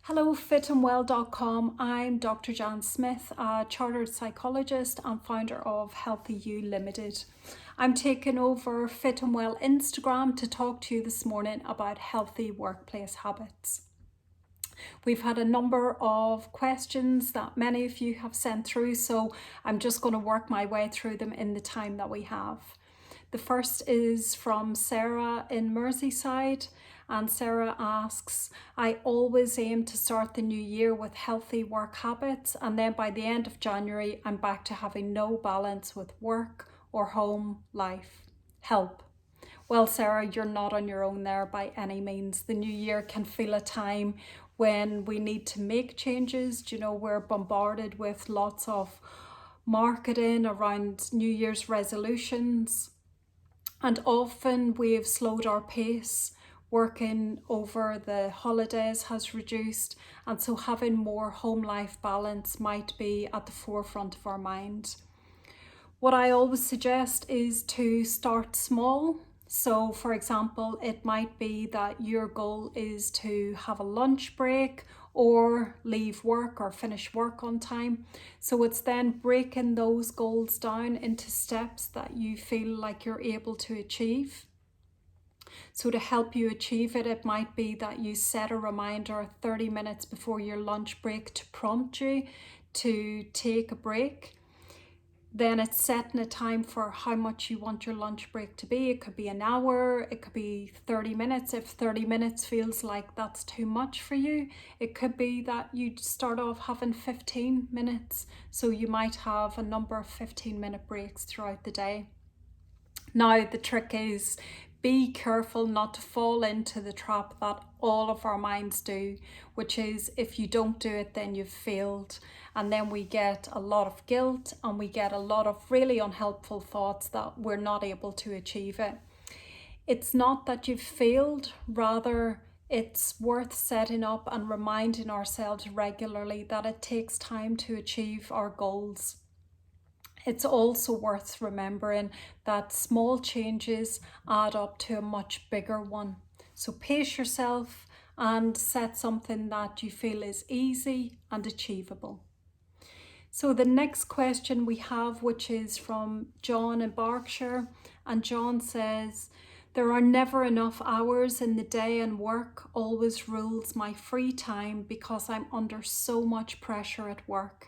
Hello, Fit&Well.com. I'm Dr Jan Smith, a chartered psychologist and founder of Healthy You Limited. I'm taking over Fit&Well Instagram to talk to you this morning about healthy workplace habits. We've had a number of questions that many of you have sent through, so I'm just going to work my way through them in the time that we have. The first is from Sarah in Merseyside, and Sarah asks, I always aim to start the new year with healthy work habits, and then by the end of January I'm back to having no balance with work or home life. Help. Well, Sarah, you're not on your own there by any means. The new year can feel a time when we need to make changes. We're bombarded with lots of marketing around New Year's resolutions. And often we've slowed our pace, working over the holidays has reduced, and so having more home life balance might be at the forefront of our mind. What I always suggest is to start small. So for example, it might be that your goal is to have a lunch break or leave work or finish work on time. So it's then breaking those goals down into steps that you feel like you're able to achieve. So to help you achieve it, it might be that you set a reminder 30 minutes before your lunch break to prompt you to take a break. Then it's setting a time for how much you want your lunch break to be. It could be an hour, it could be 30 minutes. If 30 minutes feels like that's too much for you, it could be that you start off having 15 minutes. So you might have a number of 15-minute breaks throughout the day. Now, the trick is be careful not to fall into the trap that all of our minds do, which is if you don't do it, then you've failed. And then we get a lot of guilt and we get a lot of really unhelpful thoughts that we're not able to achieve it. It's not that you've failed, rather it's worth setting up and reminding ourselves regularly that it takes time to achieve our goals. It's also worth remembering that small changes add up to a much bigger one. So pace yourself and set something that you feel is easy and achievable. So the next question we have, which is from John in Berkshire, and John says, there are never enough hours in the day and work always rules my free time because I'm under so much pressure at work.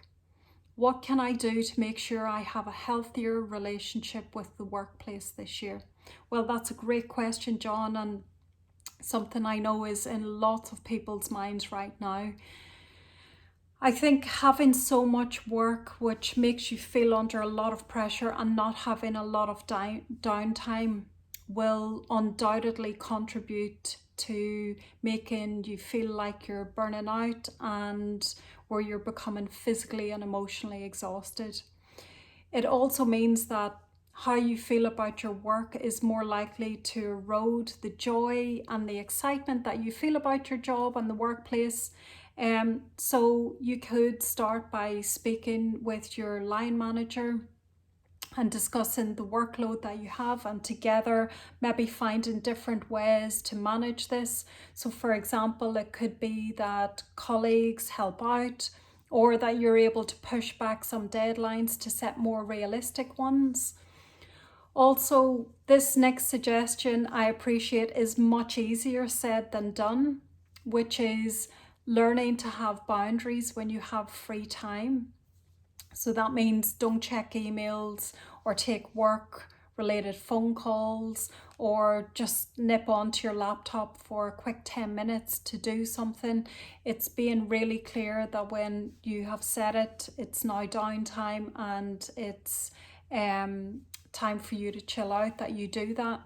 What can I do to make sure I have a healthier relationship with the workplace this year? Well, that's a great question, John, and something I know is in lots of people's minds right now. I think having so much work, which makes you feel under a lot of pressure, and not having a lot of downtime will undoubtedly contribute to making you feel like you're burning out and where you're becoming physically and emotionally exhausted. It also means that how you feel about your work is more likely to erode the joy and the excitement that you feel about your job and the workplace. So you could start by speaking with your line manager and discussing the workload that you have, and together maybe finding different ways to manage this. So for example, it could be that colleagues help out, or that you're able to push back some deadlines to set more realistic ones. Also, this next suggestion I appreciate is much easier said than done, which is learning to have boundaries when you have free time. So that means don't check emails or take work related phone calls, or just nip onto your laptop for a quick 10 minutes to do something. It's being really clear that when you have said it, it's now downtime and it's time for you to chill out, that you do that.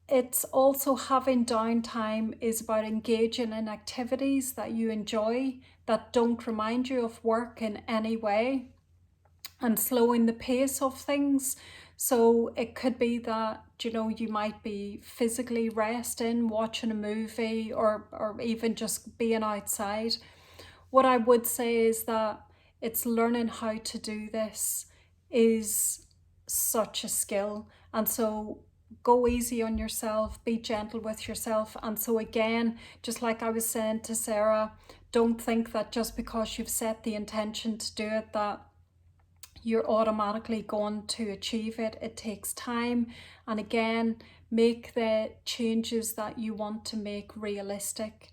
It's also having downtime is about engaging in activities that you enjoy that don't remind you of work in any way, and slowing the pace of things. So it could be that, you might be physically resting, watching a movie, or even just being outside. What I would say is that it's learning how to do this is such a skill. And so go easy on yourself, be gentle with yourself. And so again, just like I was saying to Sarah, don't think that just because you've set the intention to do it that you're automatically going to achieve it. It takes time. And again, make the changes that you want to make realistic.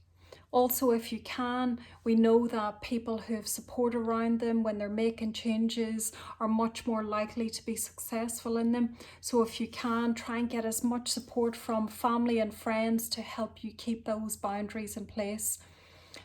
Also, if you can, we know that people who have support around them when they're making changes are much more likely to be successful in them. So if you can, try and get as much support from family and friends to help you keep those boundaries in place.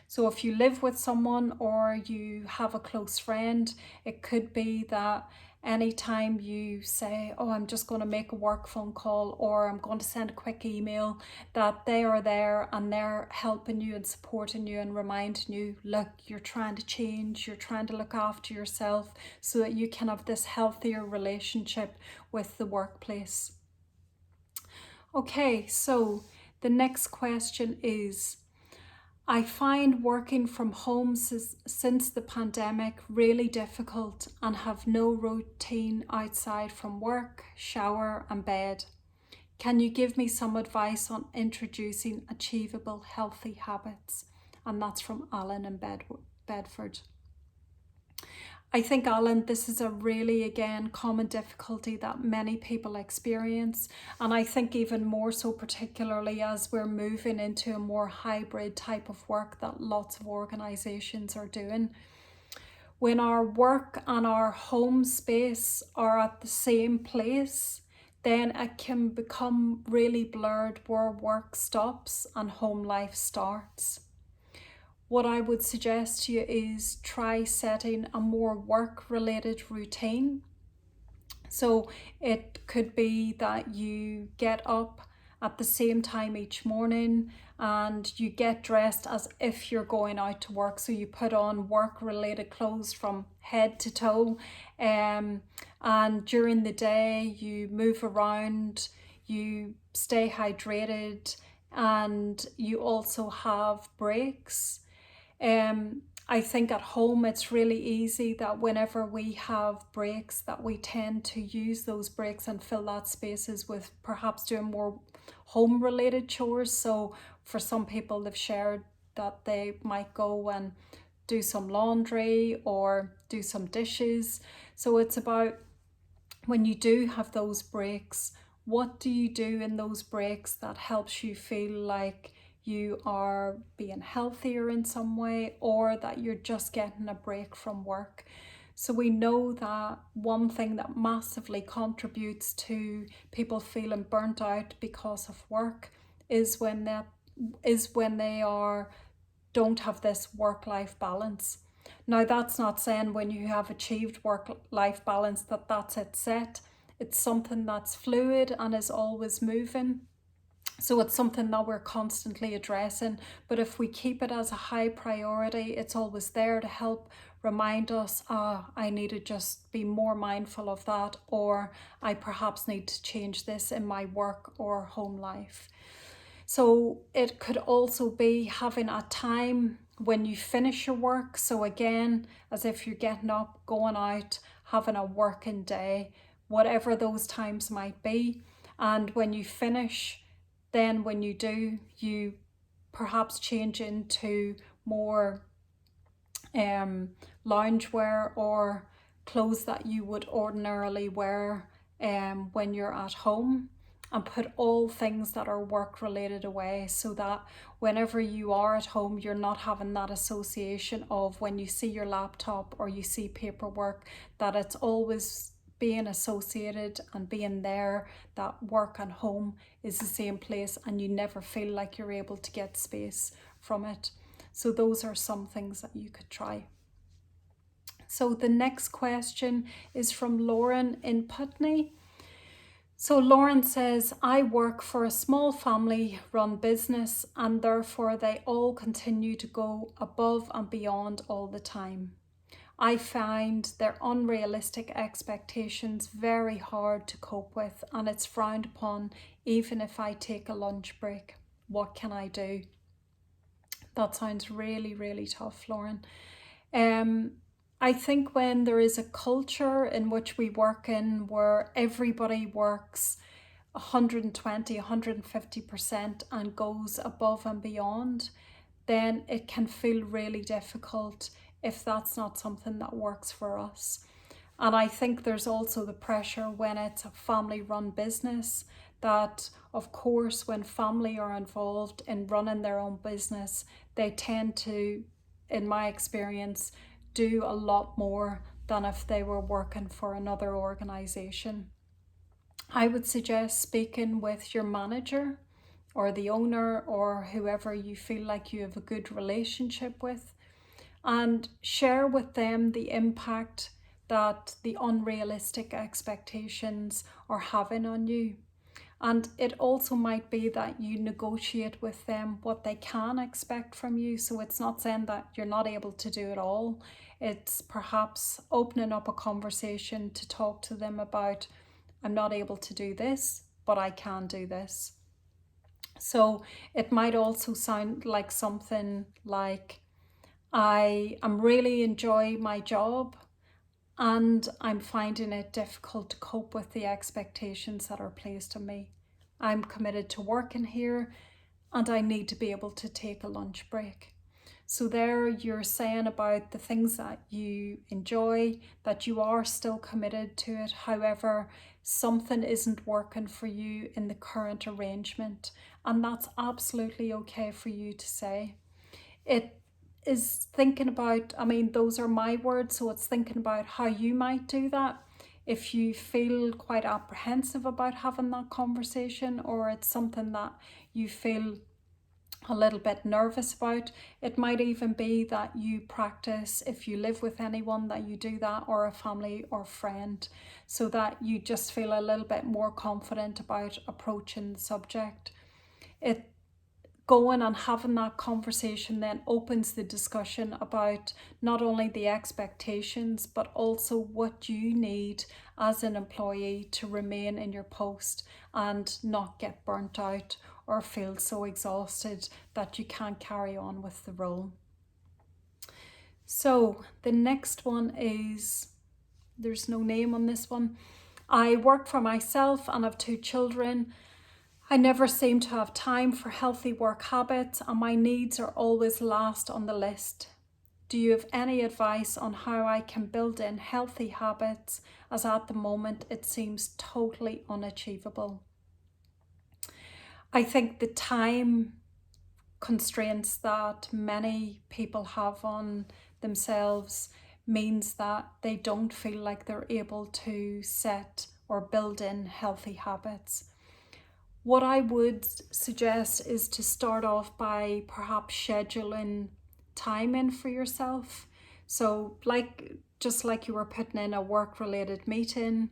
So if you live with someone or you have a close friend, it could be that anytime you say, oh, I'm just going to make a work phone call or I'm going to send a quick email, that they are there and they're helping you and supporting you and reminding you, look, you're trying to change, you're trying to look after yourself so that you can have this healthier relationship with the workplace. Okay, so the next question is, I find working from home since the pandemic really difficult and have no routine outside from work, shower and bed. Can you give me some advice on introducing achievable healthy habits? And that's from Alan in Bedford. I think, Alan, this is a really, again, common difficulty that many people experience. And I think even more so, particularly as we're moving into a more hybrid type of work that lots of organisations are doing. When our work and our home space are at the same place, then it can become really blurred where work stops and home life starts. What I would suggest to you is try setting a more work-related routine. So it could be that you get up at the same time each morning and you get dressed as if you're going out to work. So you put on work-related clothes from head to toe. And during the day you move around, you stay hydrated, and you also have breaks. I think at home it's really easy that whenever we have breaks that we tend to use those breaks and fill that spaces with perhaps doing more home related chores. So for some people, they've shared that they might go and do some laundry or do some dishes. So it's about, when you do have those breaks, what do you do in those breaks that helps you feel like you are being healthier in some way, or that you're just getting a break from work? So we know that one thing that massively contributes to people feeling burnt out because of work is when they don't have this work-life balance. Now, that's not saying when you have achieved work-life balance that that's it set. It's something that's fluid and is always moving. So it's something that we're constantly addressing. But if we keep it as a high priority, it's always there to help remind us, I need to just be more mindful of that, or I perhaps need to change this in my work or home life. So it could also be having a time when you finish your work. So again, as if you're getting up, going out, having a working day, whatever those times might be. And when you finish, then when you do, you perhaps change into more loungewear or clothes that you would ordinarily wear when you're at home, and put all things that are work related away, so that whenever you are at home, you're not having that association of when you see your laptop or you see paperwork, that it's always being associated and being there, that work and home is the same place and you never feel like you're able to get space from it. So those are some things that you could try. So the next question is from Lauren in Putney. So Lauren says, I work for a small family run business and therefore they all continue to go above and beyond all the time. I find their unrealistic expectations very hard to cope with, and it's frowned upon even if I take a lunch break. What can I do? That sounds really, really tough, Lauren. I think when there is a culture in which we work in where everybody works 120, 150% and goes above and beyond, then it can feel really difficult if that's not something that works for us. And I think there's also the pressure when it's a family-run business that, of course, when family are involved in running their own business, they tend to, in my experience, do a lot more than if they were working for another organisation. I would suggest speaking with your manager or the owner or whoever you feel like you have a good relationship with, and share with them the impact that the unrealistic expectations are having on you. And it also might be that you negotiate with them what they can expect from you. So it's not saying that you're not able to do it all. It's perhaps opening up a conversation to talk to them about, I'm not able to do this, but I can do this. So it might also sound like something like, I am really enjoy my job and I'm finding it difficult to cope with the expectations that are placed on me. I'm committed to working here and I need to be able to take a lunch break. So there you're saying about the things that you enjoy, that you are still committed to it. However, something isn't working for you in the current arrangement, and that's absolutely okay for you to say. It is thinking about, I mean, those are my words, so it's thinking about how you might do that. If you feel quite apprehensive about having that conversation, or it's something that you feel a little bit nervous about, it might even be that you practice, if you live with anyone, that you do that, or a family or friend, so that you just feel a little bit more confident about approaching the subject. It going and having that conversation then opens the discussion about not only the expectations but also what you need as an employee to remain in your post and not get burnt out or feel so exhausted that you can't carry on with the role. So the next one is, there's no name on this one. I work for myself and have 2 children. I never seem to have time for healthy work habits and my needs are always last on the list. Do you have any advice on how I can build in healthy habits, as at the moment it seems totally unachievable? I think the time constraints that many people have on themselves means that they don't feel like they're able to set or build in healthy habits. What I would suggest is to start off by perhaps scheduling time in for yourself. So just like you were putting in a work-related meeting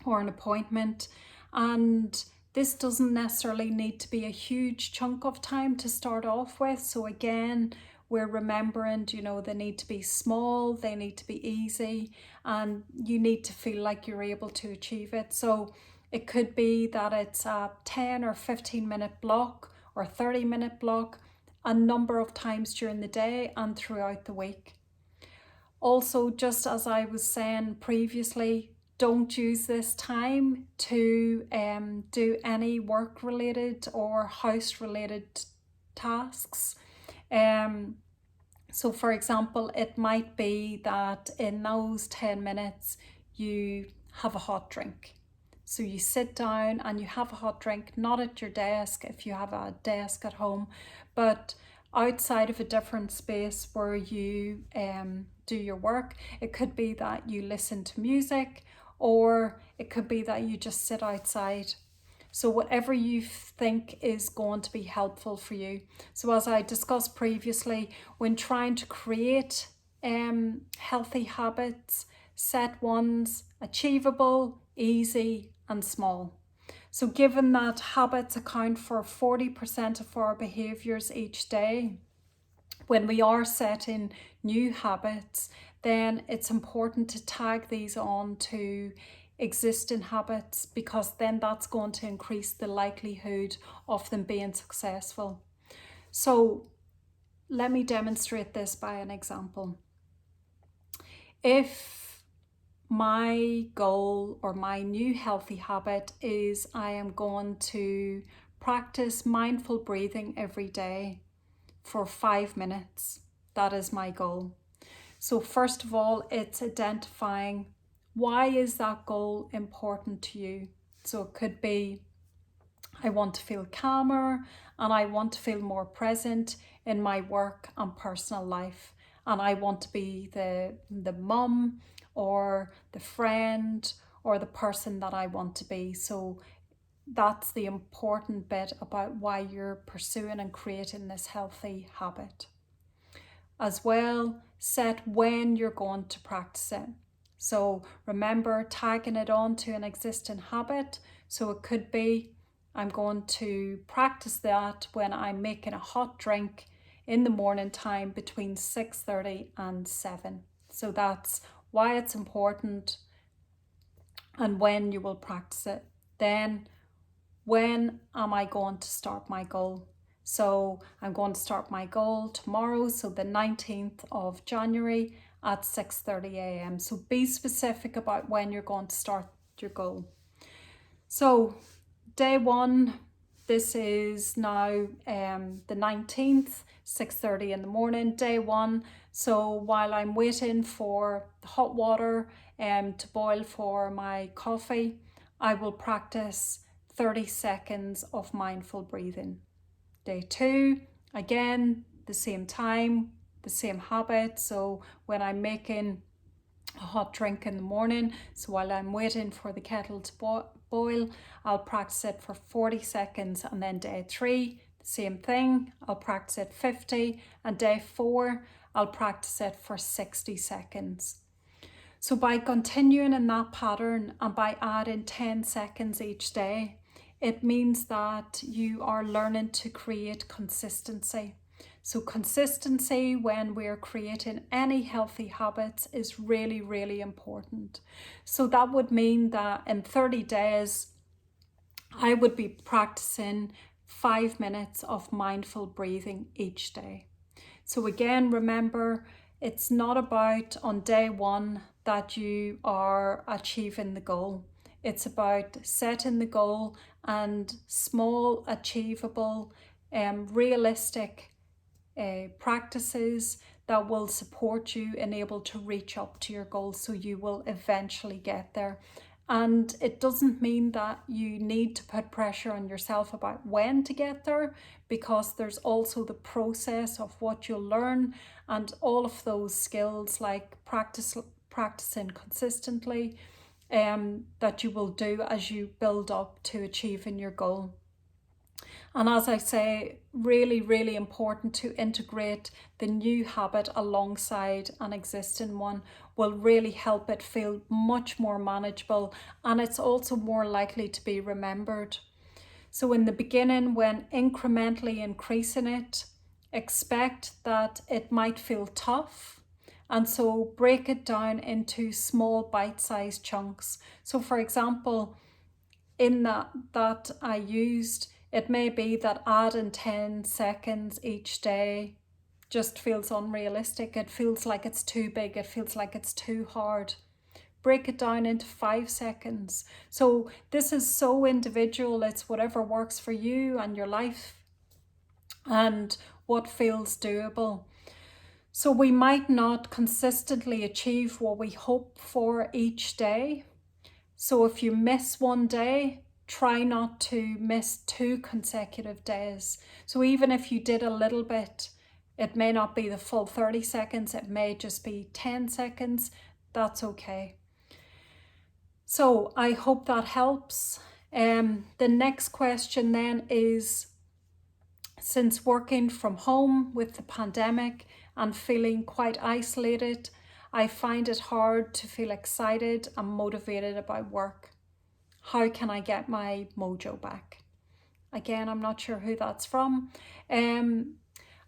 or an appointment, and this doesn't necessarily need to be a huge chunk of time to start off with. So again, we're remembering, they need to be small, they need to be easy, and you need to feel like you're able to achieve it. So it could be that it's a 10 or 15 minute block or 30-minute block a number of times during the day and throughout the week. Also, just as I was saying previously, don't use this time to do any work-related or house-related tasks. So for example, it might be that in those 10 minutes you have a hot drink. So you sit down and you have a hot drink, not at your desk if you have a desk at home, but outside of a different space where you do your work. It could be that you listen to music, or it could be that you just sit outside. So whatever you think is going to be helpful for you. So as I discussed previously, when trying to create healthy habits, set ones achievable, easy and small. So given that habits account for 40% of our behaviours each day, when we are setting new habits, then it's important to tag these on to existing habits, because then that's going to increase the likelihood of them being successful. So let me demonstrate this by an example. If my goal or my new healthy habit is I am going to practice mindful breathing every day for 5 minutes. That is my goal. So first of all, it's identifying why is that goal important to you. So it could be, I want to feel calmer and I want to feel more present in my work and personal life. And I want to be the mum or the friend or the person that I want to be. So that's the important bit about why you're pursuing and creating this healthy habit. As well, set when you're going to practice it. So remember tagging it on to an existing habit. So it could be, I'm going to practice that when I'm making a hot drink in the morning time between 6:30 and 7. So that's why it's important and when you will practice it. Then, when am I going to start my goal? So I'm going to start my goal tomorrow, so the 19th of January at 6:30 a.m. So be specific about when you're going to start your goal. So day one, this is now the 19th, 6:30 in the morning, day one. So while I'm waiting for the hot water to boil for my coffee, I will practice 30 seconds of mindful breathing. Day two, again, the same time, the same habit. So when I'm making a hot drink in the morning, so while I'm waiting for the kettle to boil, I'll practice it for 40 seconds. And then day three, the same thing, I'll practice it 50. And day four, I'll practice it for 60 seconds. So by continuing in that pattern and by adding 10 seconds each day, it means that you are learning to create consistency. So consistency when we're creating any healthy habits is really, really important. So that would mean that in 30 days, I would be practicing 5 minutes of mindful breathing each day. So again, remember, it's not about on day one that you are achieving the goal. It's about setting the goal and small, achievable, realistic practices that will support you and able to reach up to your goal, so you will eventually get there. And it doesn't mean that you need to put pressure on yourself about when to get there, because there's also the process of what you'll learn and all of those skills like practicing consistently that you will do as you build up to achieving your goal. And as I say, really, really important to integrate the new habit alongside an existing one will really help it feel much more manageable, and it's also more likely to be remembered. So in the beginning, when incrementally increasing it, expect that it might feel tough. And so break it down into small bite-sized chunks. So for example, in that I used, it may be that adding 10 seconds each day just feels unrealistic. It feels like it's too big. It feels like it's too hard. Break it down into 5 seconds. So this is so individual. It's whatever works for you and your life and what feels doable. So we might not consistently achieve what we hope for each day. So if you miss one day, try not to miss 2 consecutive days. So even if you did a little bit, it may not be the full 30 seconds, it may just be 10 seconds. That's okay. So I hope that helps. The next question then is, since working from home with the pandemic and feeling quite isolated, I find it hard to feel excited and motivated about work. How can I get my mojo back? Again, I'm not sure who that's from.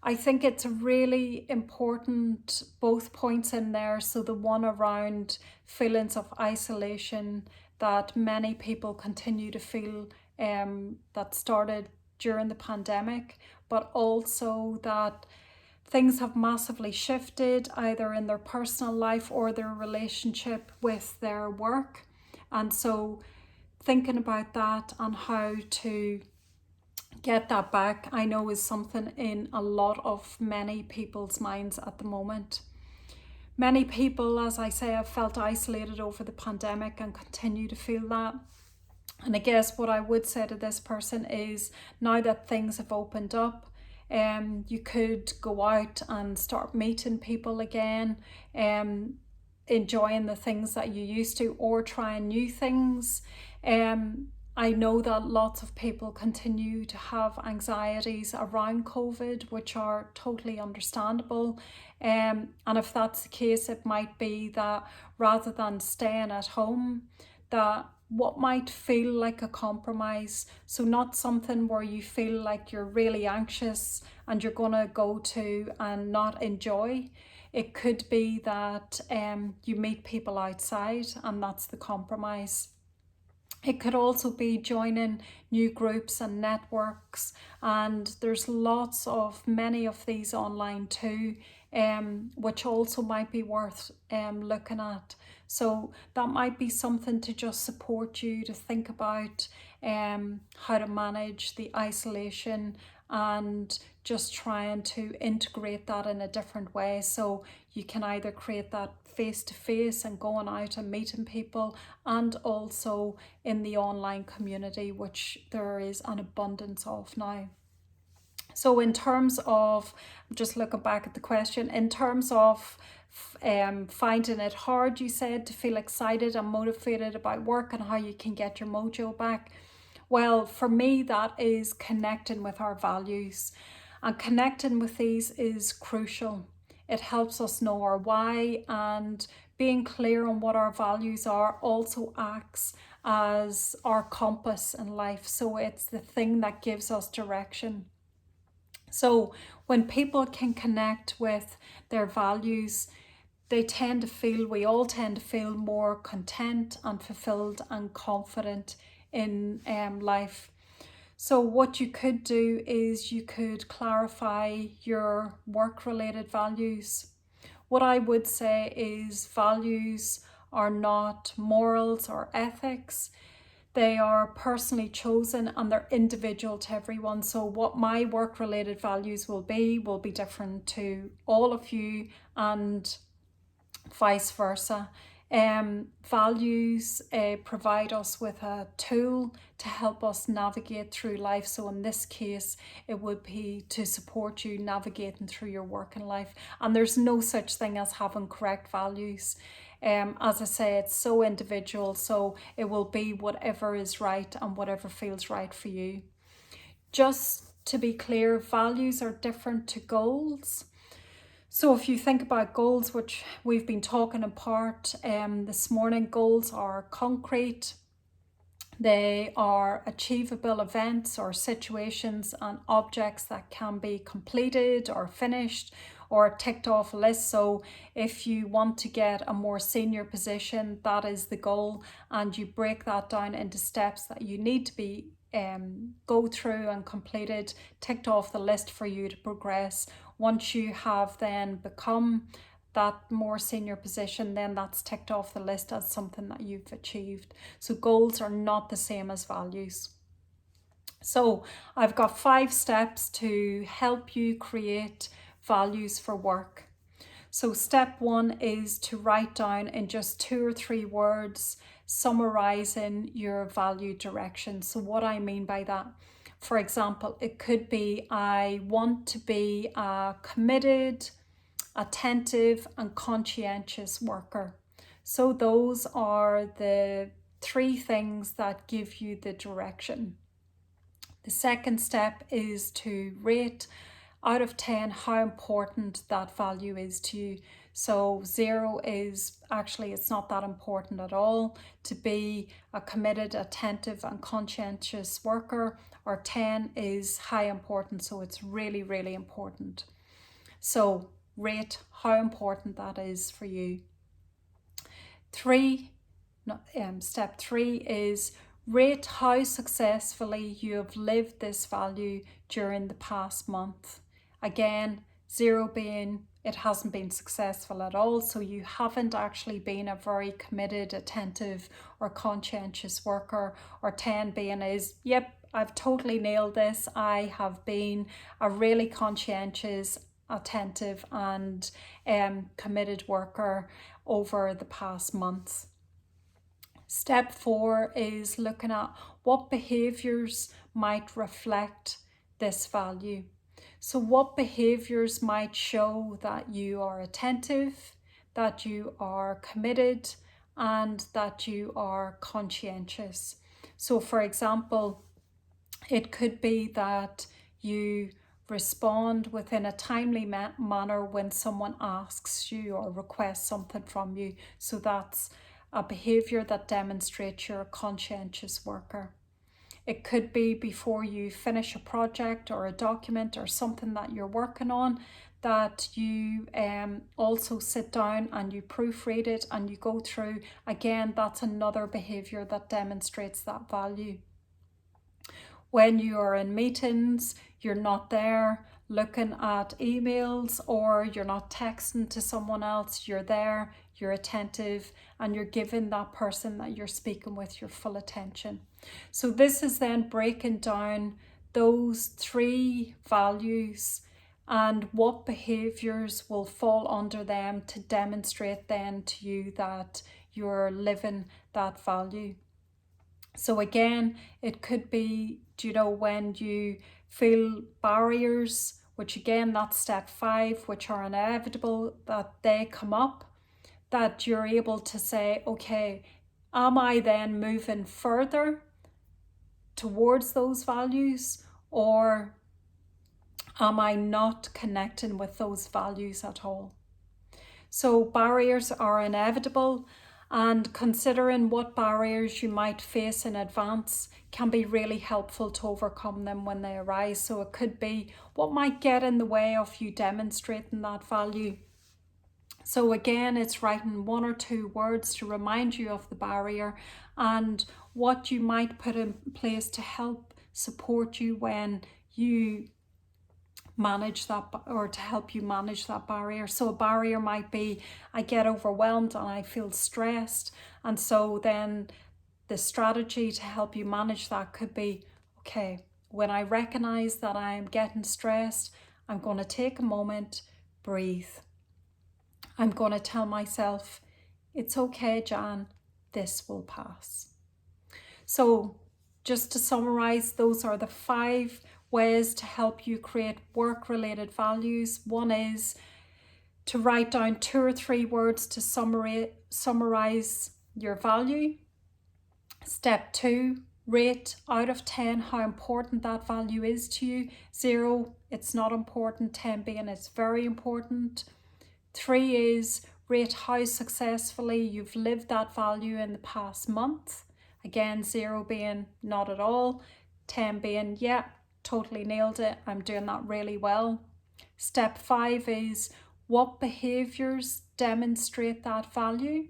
I think it's really important, both points in there. So the one around feelings of isolation that many people continue to feel, that started during the pandemic, but also that things have massively shifted either in their personal life or their relationship with their work. And so thinking about that and how to get that back, I know is something in a lot of many people's minds at the moment. Many people, as I say, have felt isolated over the pandemic and continue to feel that. And I guess what I would say to this person is, now that things have opened up, you could go out and start meeting people again, enjoying the things that you used to, or trying new things. I know that lots of people continue to have anxieties around COVID, which are totally understandable. And if that's the case, it might be that rather than staying at home, that what might feel like a compromise, so not something where you feel like you're really anxious and you're going to go to and not enjoy. It could be that you meet people outside, and that's the compromise. It could also be joining new groups and networks, and there's many of these online too, which also might be worth looking at. So that might be something to just support you to think about how to manage the isolation and just trying to integrate that in a different way. So you can either create that face-to-face and going out and meeting people, and also in the online community, which there is an abundance of now. So in terms of, just looking back at the question, in terms of finding it hard, you said, to feel excited and motivated about work and how you can get your mojo back. Well, for me, that is connecting with our values, and connecting with these is crucial. It helps us know our why, and being clear on what our values are also acts as our compass in life. So it's the thing that gives us direction. So when people can connect with their values, we all tend to feel more content and fulfilled and confident in life. So what you could do is you could clarify your work-related values. What I would say is values are not morals or ethics. They are personally chosen and they're individual to everyone. So what my work-related values will be different to all of you, and vice versa. Values provide us with a tool to help us navigate through life. So in this case, it would be to support you navigating through your working life. And there's no such thing as having correct values. As I say, it's so individual, so it will be whatever is right and whatever feels right for you. Just to be clear, values are different to goals. So if you think about goals, which we've been talking apart this morning, goals are concrete. They are achievable events or situations and objects that can be completed or finished or ticked off a list. So if you want to get a more senior position, that is the goal, and you break that down into steps that you need to be go through and completed, ticked off the list for you to progress. Once you have then become that more senior position, then that's ticked off the list as something that you've achieved. So goals are not the same as values. So I've got 5 steps to help you create values for work. So step 1 is to write down in just 2 or 3 words, summarizing your value direction. So what I mean by that, for example, it could be, I want to be a committed, attentive and conscientious worker. So those are the 3 things that give you the direction. The second step is to rate out of 10 how important that value is to you. So 0 is actually it's not that important at all to be a committed, attentive and conscientious worker, or 10 is high important, so it's really, really important. So rate how important that is for you. Step 3 is rate how successfully you have lived this value during the past month. Again, 0 being it hasn't been successful at all, so you haven't actually been a very committed, attentive or conscientious worker, or 10 being is, yep, I've totally nailed this. I have been a really conscientious, attentive and committed worker over the past months. Step 4 is looking at what behaviours might reflect this value. So what behaviours might show that you are attentive, that you are committed, and that you are conscientious. So for example, it could be that you respond within a timely manner when someone asks you or requests something from you. So that's a behaviour that demonstrates you're a conscientious worker. It could be before you finish a project or a document or something that you're working on, that you also sit down and you proofread it and you go through. Again, that's another behaviour that demonstrates that value. When you are in meetings, you're not there looking at emails or you're not texting to someone else. You're there, you're attentive, and you're giving that person that you're speaking with your full attention. So this is then breaking down those 3 values and what behaviours will fall under them to demonstrate then to you that you're living that value. So again, it could be, when you feel barriers, which again, that's step 5, which are inevitable, that they come up, that you're able to say, okay, am I then moving further towards those values, or am I not connecting with those values at all? So barriers are inevitable, and considering what barriers you might face in advance can be really helpful to overcome them when they arise. So it could be what might get in the way of you demonstrating that value. So again, it's writing 1 or 2 words to remind you of the barrier and what you might put in place to help support you when you manage that, or to help you manage that barrier. So a barrier might be, I get overwhelmed and I feel stressed, and so then the strategy to help you manage that could be, okay, when I recognize that I'm getting stressed, I'm going to take a moment, breathe. I'm going to tell myself, it's okay, Jan, this will pass. So just to summarize, those are the 5 ways to help you create work-related values. 1 is to write down 2 or 3 words to summarize your value. Step 2, rate out of 10 how important that value is to you. 0, it's not important. 10 being it's very important. 3 is rate how successfully you've lived that value in the past month. Again, 0 being not at all. 10 being, yeah, totally nailed it. I'm doing that really well. Step 5 is what behaviours demonstrate that value.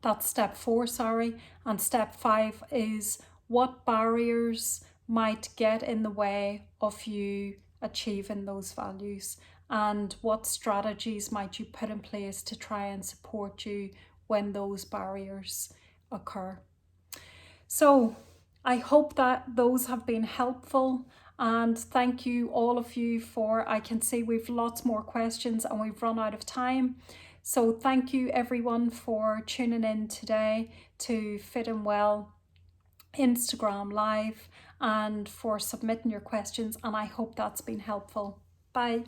That's step 4, sorry. And step 5 is what barriers might get in the way of you achieving those values, and what strategies might you put in place to try and support you when those barriers occur. So I hope that those have been helpful, and thank you all of you for, I can see we've lots more questions and we've run out of time. So thank you everyone for tuning in today to Fit&Well Instagram Live and for submitting your questions, and I hope that's been helpful. Bye.